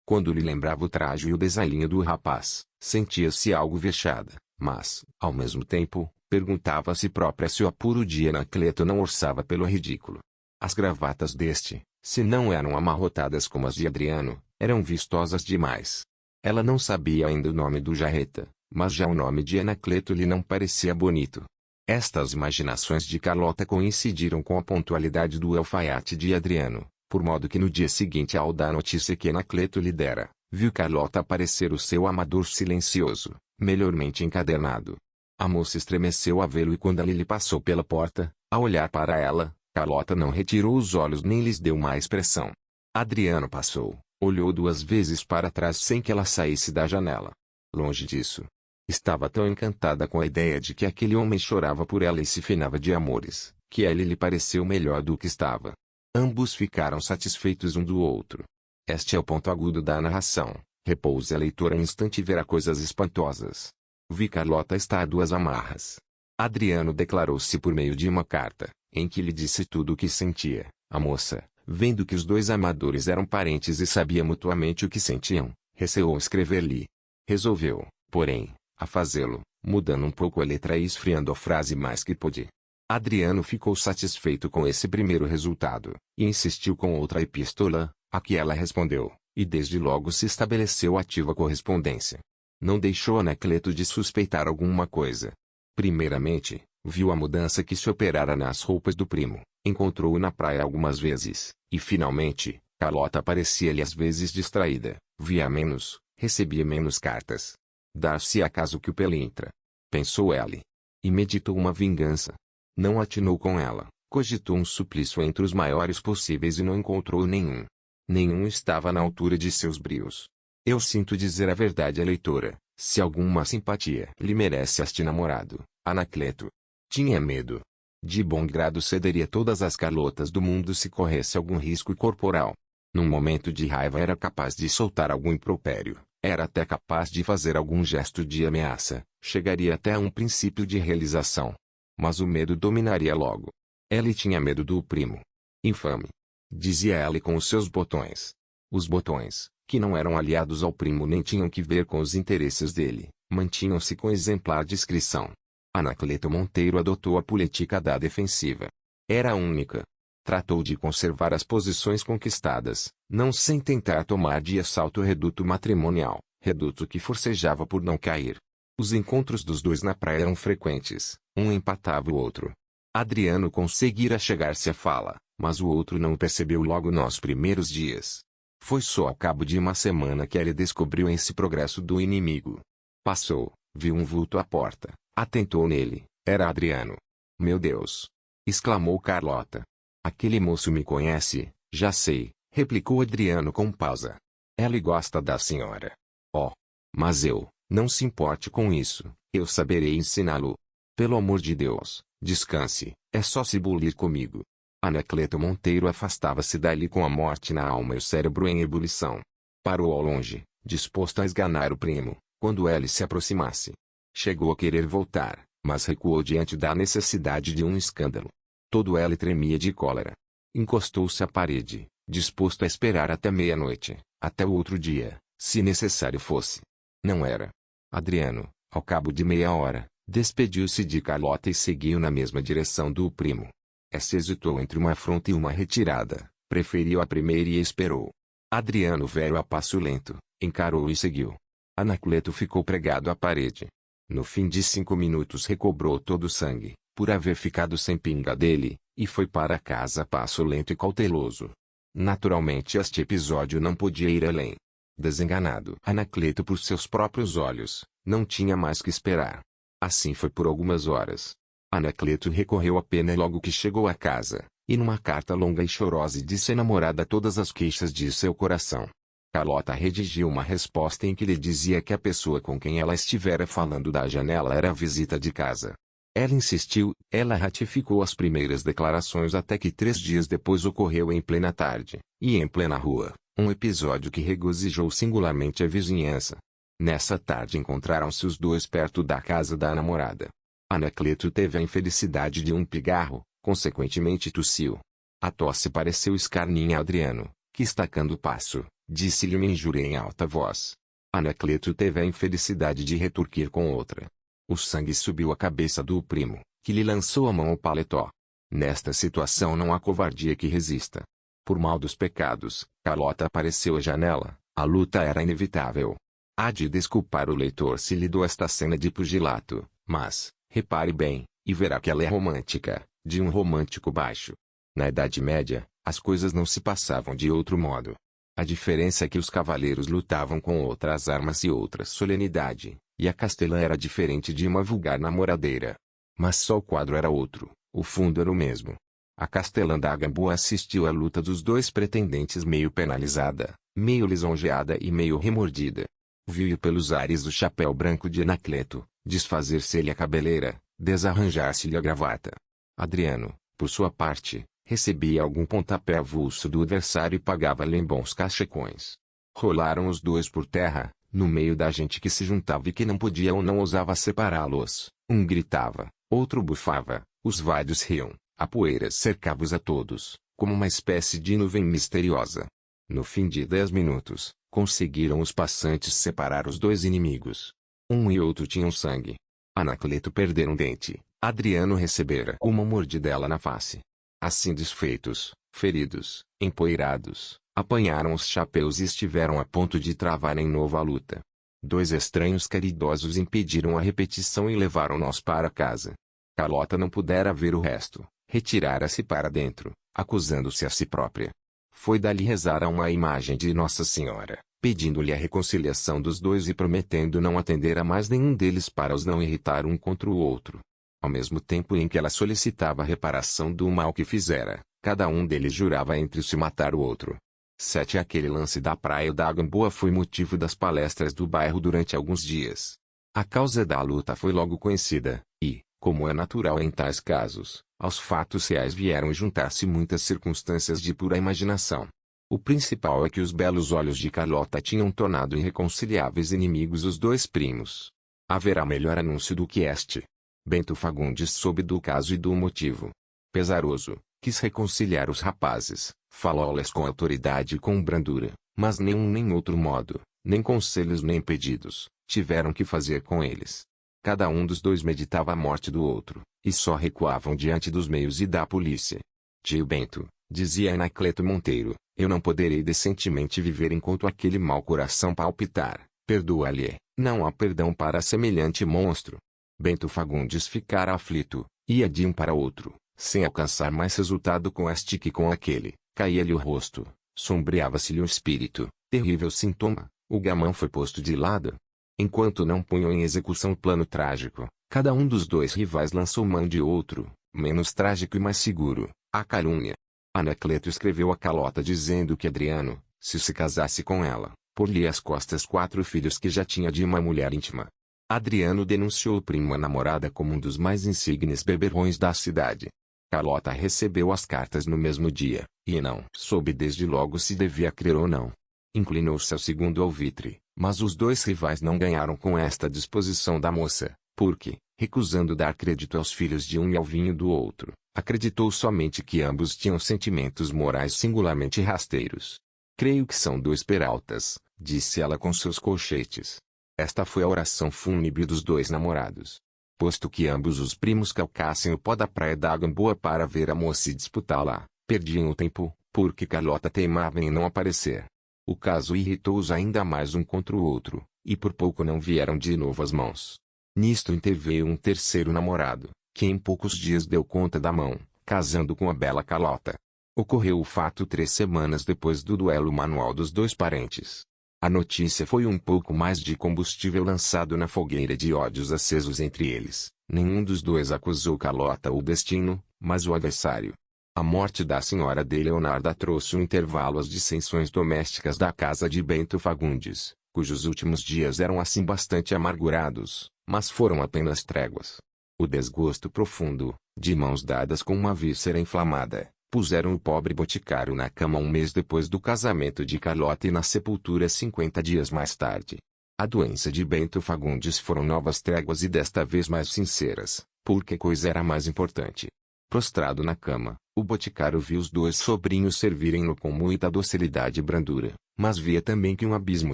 Quando lhe lembrava o traje e o desalinho do rapaz, sentia-se algo vexada, mas, ao mesmo tempo, perguntava a si própria se o apuro de Anacleto não orçava pelo ridículo. As gravatas deste, se não eram amarrotadas como as de Adriano, eram vistosas demais. Ela não sabia ainda o nome do jarreta, mas já o nome de Anacleto lhe não parecia bonito. Estas imaginações de Carlota coincidiram com a pontualidade do alfaiate de Adriano, por modo que no dia seguinte ao dar notícia que Anacleto lhe dera, viu Carlota aparecer o seu amador silencioso, melhormente encadernado. A moça estremeceu a vê-lo e quando ele lhe passou pela porta, a olhar para ela, Carlota não retirou os olhos nem lhes deu má expressão. Adriano passou, olhou 2 vezes para trás sem que ela saísse da janela. Longe disso. Estava tão encantada com a ideia de que aquele homem chorava por ela e se finava de amores, que a ele lhe pareceu melhor do que estava. Ambos ficaram satisfeitos um do outro. Este é o ponto agudo da narração. Repouse a leitora um instante e verá coisas espantosas. Vi Carlota está a 2 amarras. Adriano declarou-se por meio de uma carta, em que lhe disse tudo o que sentia. A moça, vendo que os 2 amadores eram parentes e sabia mutuamente o que sentiam, receou escrever-lhe. Resolveu, porém, a fazê-lo, mudando um pouco a letra e esfriando a frase mais que pôde. Adriano ficou satisfeito com esse primeiro resultado, e insistiu com outra epístola, a que ela respondeu, e desde logo se estabeleceu ativa correspondência. Não deixou Anacleto de suspeitar alguma coisa. Primeiramente, viu a mudança que se operara nas roupas do primo, encontrou-o na praia algumas vezes, e finalmente, Carlota parecia-lhe às vezes distraída, via menos, recebia menos cartas. Dar-se acaso que o pelintra. Pensou ela. E meditou uma vingança. Não atinou com ela, cogitou um suplício entre os maiores possíveis e não encontrou nenhum. Nenhum estava na altura de seus brios. Eu sinto dizer a verdade à leitora, se alguma simpatia lhe merece este namorado, Anacleto. Tinha medo. De bom grado cederia todas as Carlotas do mundo se corresse algum risco corporal. Num momento de raiva era capaz de soltar algum impropério. Era até capaz de fazer algum gesto de ameaça, chegaria até a um princípio de realização. Mas o medo dominaria logo. Ela tinha medo do primo. Infame. Dizia ela com os seus botões. Os botões, que não eram aliados ao primo nem tinham que ver com os interesses dele, mantinham-se com exemplar discrição. Anacleto Monteiro adotou a política da defensiva. Era a única. Tratou de conservar as posições conquistadas, não sem tentar tomar de assalto o reduto matrimonial, reduto que forcejava por não cair. Os encontros dos 2 na praia eram frequentes, um empatava o outro. Adriano conseguira chegar-se à fala, mas o outro não o percebeu logo nos primeiros dias. Foi só ao cabo de uma semana que ele descobriu esse progresso do inimigo. Passou, viu um vulto à porta, atentou nele, era Adriano. Meu Deus! Exclamou Carlota. Aquele moço me conhece, já sei, replicou Adriano com pausa. Ela gosta da senhora. Oh! Mas não se importe com isso, eu saberei ensiná-lo. Pelo amor de Deus, descanse, é só se bulir comigo. Anacleto Monteiro afastava-se dali com a morte na alma e o cérebro em ebulição. Parou ao longe, disposto a esganar o primo, quando ele se aproximasse. Chegou a querer voltar, mas recuou diante da necessidade de um escândalo. Todo ele tremia de cólera. Encostou-se à parede, disposto a esperar até meia-noite, até o outro dia, se necessário fosse. Não era. Adriano, ao cabo de meia hora, despediu-se de Carlota e seguiu na mesma direção do primo. Essa hesitou entre uma afronta e uma retirada, preferiu a primeira e esperou. Adriano veio a passo lento, encarou e seguiu. Anacleto ficou pregado à parede. No fim de 5 minutos recobrou todo o sangue, por haver ficado sem pinga dele, e foi para casa a passo lento e cauteloso. Naturalmente este episódio não podia ir além. Desenganado Anacleto por seus próprios olhos, não tinha mais que esperar. Assim foi por algumas horas. Anacleto recorreu à pena logo que chegou a casa, e numa carta longa e chorosa disse à namorada todas as queixas de seu coração. Carlota redigiu uma resposta em que lhe dizia que a pessoa com quem ela estivera falando da janela era a visita de casa. Ela insistiu, ela ratificou as primeiras declarações até que 3 dias depois ocorreu em plena tarde, e em plena rua, um episódio que regozijou singularmente a vizinhança. Nessa tarde encontraram-se os dois perto da casa da namorada. Anacleto teve a infelicidade de um pigarro, consequentemente tossiu. A tosse pareceu escarninha a Adriano, que estacando o passo, disse-lhe uma injúria em alta voz. Anacleto teve a infelicidade de retorquir com outra. O sangue subiu à cabeça do primo, que lhe lançou a mão ao paletó. Nesta situação não há covardia que resista. Por mal dos pecados, Carlota apareceu à janela, a luta era inevitável. Há de desculpar o leitor se lhe dou esta cena de pugilato, mas, repare bem, e verá que ela é romântica, de um romântico baixo. Na Idade Média, as coisas não se passavam de outro modo. A diferença é que os cavaleiros lutavam com outras armas e outra solenidade, e a castelã era diferente de uma vulgar namoradeira. Mas só o quadro era outro, o fundo era o mesmo. A castelã da Gamboa assistiu à luta dos dois pretendentes meio penalizada, meio lisonjeada e meio remordida. Viu pelos ares o chapéu branco de Anacleto, desfazer-se-lhe a cabeleira, desarranjar-se-lhe a gravata. Adriano, por sua parte, recebia algum pontapé avulso do adversário e pagava-lhe em bons cachecões. Rolaram os dois por terra, no meio da gente que se juntava e que não podia ou não ousava separá-los. Um gritava, outro bufava, os vários riam, a poeira cercava-os a todos, como uma espécie de nuvem misteriosa. No fim de 10 minutos, conseguiram os passantes separar os dois inimigos. Um e outro tinham sangue. Anacleto perdera um dente, Adriano recebera uma mordidela na face. Assim desfeitos, feridos, empoeirados, apanharam os chapéus e estiveram a ponto de travarem nova luta. Dois estranhos caridosos impediram a repetição e levaram-nos para casa. Carlota não pudera ver o resto, retirara-se para dentro, acusando-se a si própria. Foi dali rezar a uma imagem de Nossa Senhora, pedindo-lhe a reconciliação dos dois e prometendo não atender a mais nenhum deles para os não irritar um contra o outro. Ao mesmo tempo em que ela solicitava a reparação do mal que fizera, cada um deles jurava entre si matar o outro. 7 Aquele lance da praia da Gamboa foi motivo das palestras do bairro durante alguns dias. A causa da luta foi logo conhecida, e, como é natural em tais casos, aos fatos reais vieram juntar-se muitas circunstâncias de pura imaginação. O principal é que os belos olhos de Carlota tinham tornado irreconciliáveis inimigos os dois primos. Haverá melhor anúncio do que este. Bento Fagundes soube do caso e do motivo. Pesaroso, quis reconciliar os rapazes, falou-lhes com autoridade e com brandura, mas nenhum nem outro modo, nem conselhos nem pedidos, tiveram que fazer com eles. Cada um dos dois meditava a morte do outro, e só recuavam diante dos meios e da polícia. Tio Bento, dizia Anacleto Monteiro, eu não poderei decentemente viver enquanto aquele mau coração palpitar, perdoa-lhe, não há perdão para semelhante monstro. Bento Fagundes ficara aflito, ia de um para outro, sem alcançar mais resultado com este que com aquele, caía-lhe o rosto, sombreava-se-lhe o espírito, terrível sintoma, o gamão foi posto de lado. Enquanto não punham em execução o plano trágico, cada um dos dois rivais lançou mão de outro, menos trágico e mais seguro, a calúnia. Anacleto escreveu a Carlota dizendo que Adriano, se casasse com ela, por-lhe às costas 4 filhos que já tinha de uma mulher íntima. Adriano denunciou o primo à namorada como um dos mais insignes beberrões da cidade. Carlota recebeu as cartas no mesmo dia, e não soube desde logo se devia crer ou não. Inclinou-se ao segundo alvitre, mas os dois rivais não ganharam com esta disposição da moça, porque, recusando dar crédito aos filhos de um e ao vinho do outro, acreditou somente que ambos tinham sentimentos morais singularmente rasteiros. Creio que são dois Peraltas, disse ela com seus colchetes. Esta foi a oração fúnebre dos dois namorados. Posto que ambos os primos calcassem o pó da praia da Gamboa para ver a moça e disputá-la, perdiam o tempo, porque Carlota teimava em não aparecer. O caso irritou-os ainda mais um contra o outro, e por pouco não vieram de novo as mãos. Nisto interveio um terceiro namorado, que em poucos dias deu conta da mão, casando com a bela Carlota. Ocorreu o fato 3 semanas depois do duelo manual dos dois parentes. A notícia foi um pouco mais de combustível lançado na fogueira de ódios acesos entre eles. Nenhum dos dois acusou Carlota ou o destino, mas o adversário. A morte da senhora de Leonarda trouxe um intervalo às dissensões domésticas da casa de Bento Fagundes, cujos últimos dias eram assim bastante amargurados, mas foram apenas tréguas. O desgosto profundo, de mãos dadas com uma víscera inflamada, puseram o pobre boticário na cama um mês depois do casamento de Carlota e na sepultura 50 dias mais tarde. A doença de Bento Fagundes foram novas tréguas e desta vez mais sinceras, porque coisa era mais importante. Prostrado na cama, o boticário viu os dois sobrinhos servirem-no com muita docilidade e brandura, mas via também que um abismo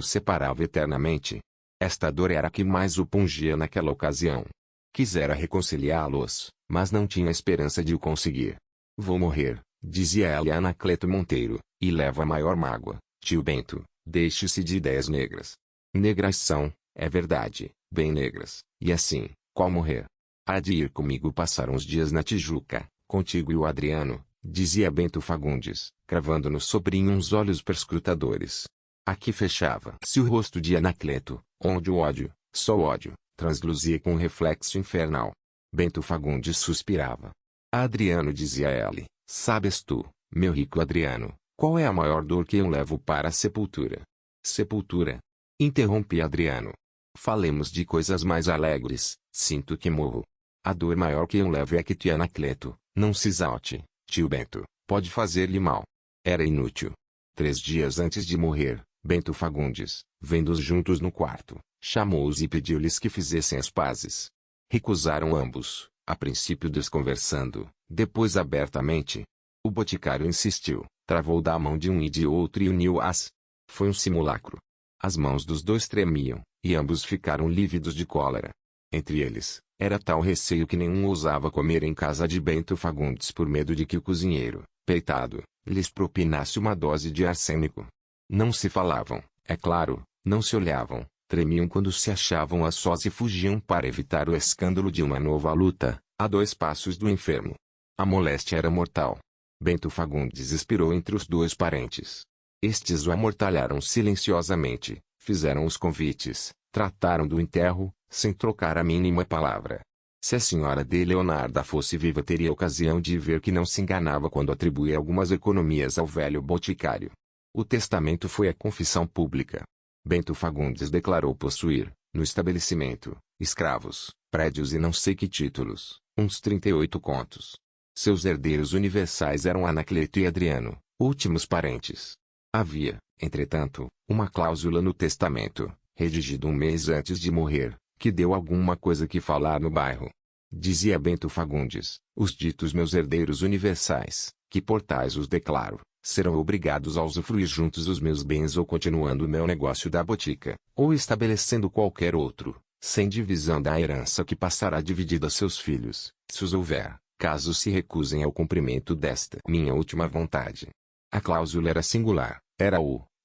separava eternamente. Esta dor era a que mais o pungia naquela ocasião. Quisera reconciliá-los, mas não tinha esperança de o conseguir. Vou morrer, dizia ela a Anacleto Monteiro, e leva a maior mágoa, tio Bento, deixe-se de ideias negras. Negras são, é verdade, bem negras, e assim, qual morrer? Há de ir comigo passar uns dias na Tijuca, contigo e o Adriano, dizia Bento Fagundes, cravando no sobrinho uns olhos perscrutadores. Aqui fechava-se o rosto de Anacleto, onde o ódio, só o ódio, transluzia com um reflexo infernal. Bento Fagundes suspirava. Adriano dizia a ele, sabes tu, meu rico Adriano, qual é a maior dor que eu levo para a sepultura? Sepultura? Interrompi Adriano. Falemos de coisas mais alegres, sinto que morro. A dor maior que eu levo é que tio Anacleto, não se exalte, tio Bento, pode fazer-lhe mal. Era inútil. 3 dias antes de morrer, Bento Fagundes, vendo-os juntos no quarto, chamou-os e pediu-lhes que fizessem as pazes. Recusaram ambos, a princípio desconversando, depois abertamente. O boticário insistiu, travou da mão de um e de outro e uniu-as. Foi um simulacro. As mãos dos dois tremiam, e ambos ficaram lívidos de cólera. Entre eles, era tal receio que nenhum ousava comer em casa de Bento Fagundes por medo de que o cozinheiro, peitado, lhes propinasse uma dose de arsênico. Não se falavam, é claro, não se olhavam, tremiam quando se achavam a sós e fugiam para evitar o escândalo de uma nova luta, a 2 passos do enfermo. A moléstia era mortal. Bento Fagundes expirou entre os dois parentes. Estes o amortalharam silenciosamente, fizeram os convites, trataram do enterro, sem trocar a mínima palavra. Se a senhora de Leonarda fosse viva teria ocasião de ver que não se enganava quando atribuía algumas economias ao velho boticário. O testamento foi a confissão pública. Bento Fagundes declarou possuir, no estabelecimento, escravos, prédios e não sei que títulos, uns 38 contos. Seus herdeiros universais eram Anacleto e Adriano, últimos parentes. Havia, entretanto, uma cláusula no testamento, redigido um mês antes de morrer, que deu alguma coisa que falar no bairro. Dizia Bento Fagundes, os ditos meus herdeiros universais, que por tais os declaro, serão obrigados a usufruir juntos os meus bens ou continuando o meu negócio da botica, ou estabelecendo qualquer outro, sem divisão da herança que passará dividida a seus filhos, se os houver, caso se recusem ao cumprimento desta minha última vontade. A cláusula era singular,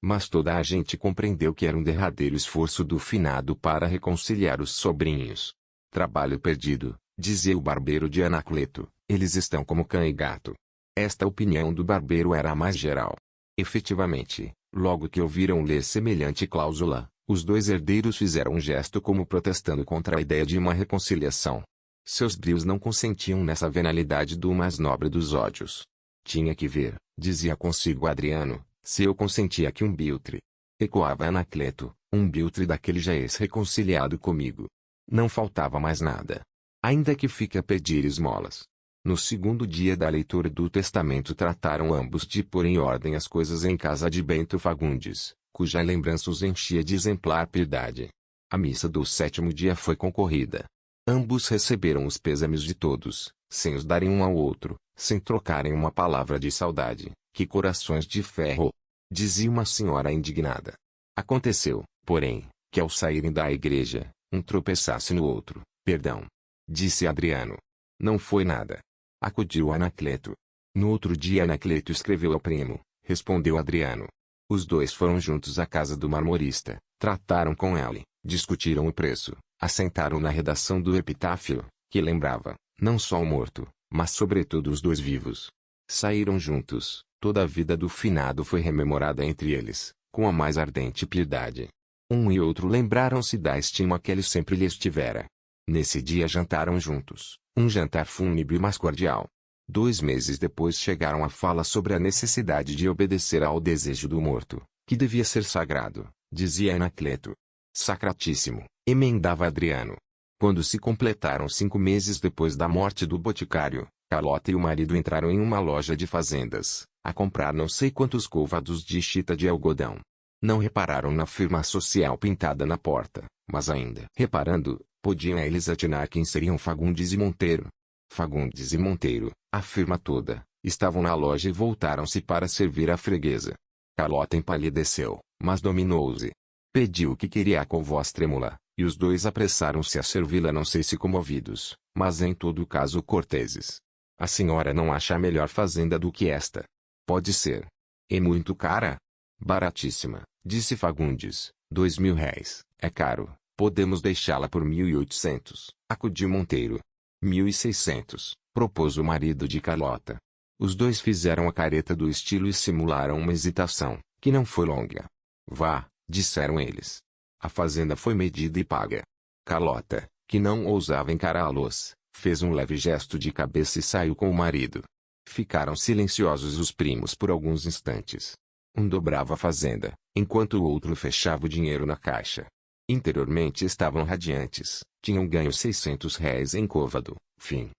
mas toda a gente compreendeu que era um derradeiro esforço do finado para reconciliar os sobrinhos. Trabalho perdido, dizia o barbeiro de Anacleto, eles estão como cão e gato. Esta opinião do barbeiro era a mais geral. Efetivamente, logo que ouviram ler semelhante cláusula, os dois herdeiros fizeram um gesto como protestando contra a ideia de uma reconciliação. Seus brios não consentiam nessa venalidade do mais nobre dos ódios. Tinha que ver, dizia consigo Adriano, se eu consentia que um biltre. Ecoava Anacleto, um biltre daquele já ex-reconciliado comigo. Não faltava mais nada. Ainda que fique a pedir esmolas. No segundo dia da leitura do testamento trataram ambos de pôr em ordem as coisas em casa de Bento Fagundes, cuja lembrança os enchia de exemplar piedade. A missa do 7º dia foi concorrida. Ambos receberam os pêsames de todos, sem os darem um ao outro, sem trocarem uma palavra de saudade. Que corações de ferro! Dizia uma senhora indignada. Aconteceu, porém, que ao saírem da igreja, um tropeçasse no outro. Perdão. Disse Adriano. Não foi nada. Acudiu Anacleto. No outro dia Anacleto escreveu ao primo, respondeu Adriano. Os dois foram juntos à casa do marmorista, trataram com ele, discutiram o preço, assentaram na redação do epitáfio, que lembrava, não só o morto, mas sobretudo os dois vivos. Saíram juntos, toda a vida do finado foi rememorada entre eles, com a mais ardente piedade. Um e outro lembraram-se da estima que ele sempre lhes tivera. Nesse dia jantaram juntos, um jantar fúnebre mas cordial. 2 meses depois chegaram a fala sobre a necessidade de obedecer ao desejo do morto, que devia ser sagrado, dizia Anacleto. Sacratíssimo, emendava Adriano. Quando se completaram 5 meses depois da morte do boticário, Carlota e o marido entraram em uma loja de fazendas, a comprar não sei quantos côvados de chita de algodão. Não repararam na firma social pintada na porta, mas ainda reparando, podiam eles atinar quem seriam Fagundes e Monteiro. Fagundes e Monteiro, a firma toda, estavam na loja e voltaram-se para servir a freguesa. Carlota empalideceu, mas dominou-se. Pediu o que queria com voz trêmula, e os dois apressaram-se a servi-la não sei se comovidos, mas em todo caso corteses. A senhora não acha a melhor fazenda do que esta? Pode ser. É muito cara? Baratíssima, disse Fagundes, 2.000 réis, é caro, podemos deixá-la por 1.800, acudiu Monteiro. 1.600, propôs o marido de Carlota. Os dois fizeram a careta do estilo e simularam uma hesitação, que não foi longa. Vá, disseram eles. A fazenda foi medida e paga. Carlota, que não ousava encará-los, fez um leve gesto de cabeça e saiu com o marido. Ficaram silenciosos os primos por alguns instantes. Um dobrava a fazenda, enquanto o outro fechava o dinheiro na caixa. Interiormente estavam radiantes, tinham ganho 600 réis em côvado, fim.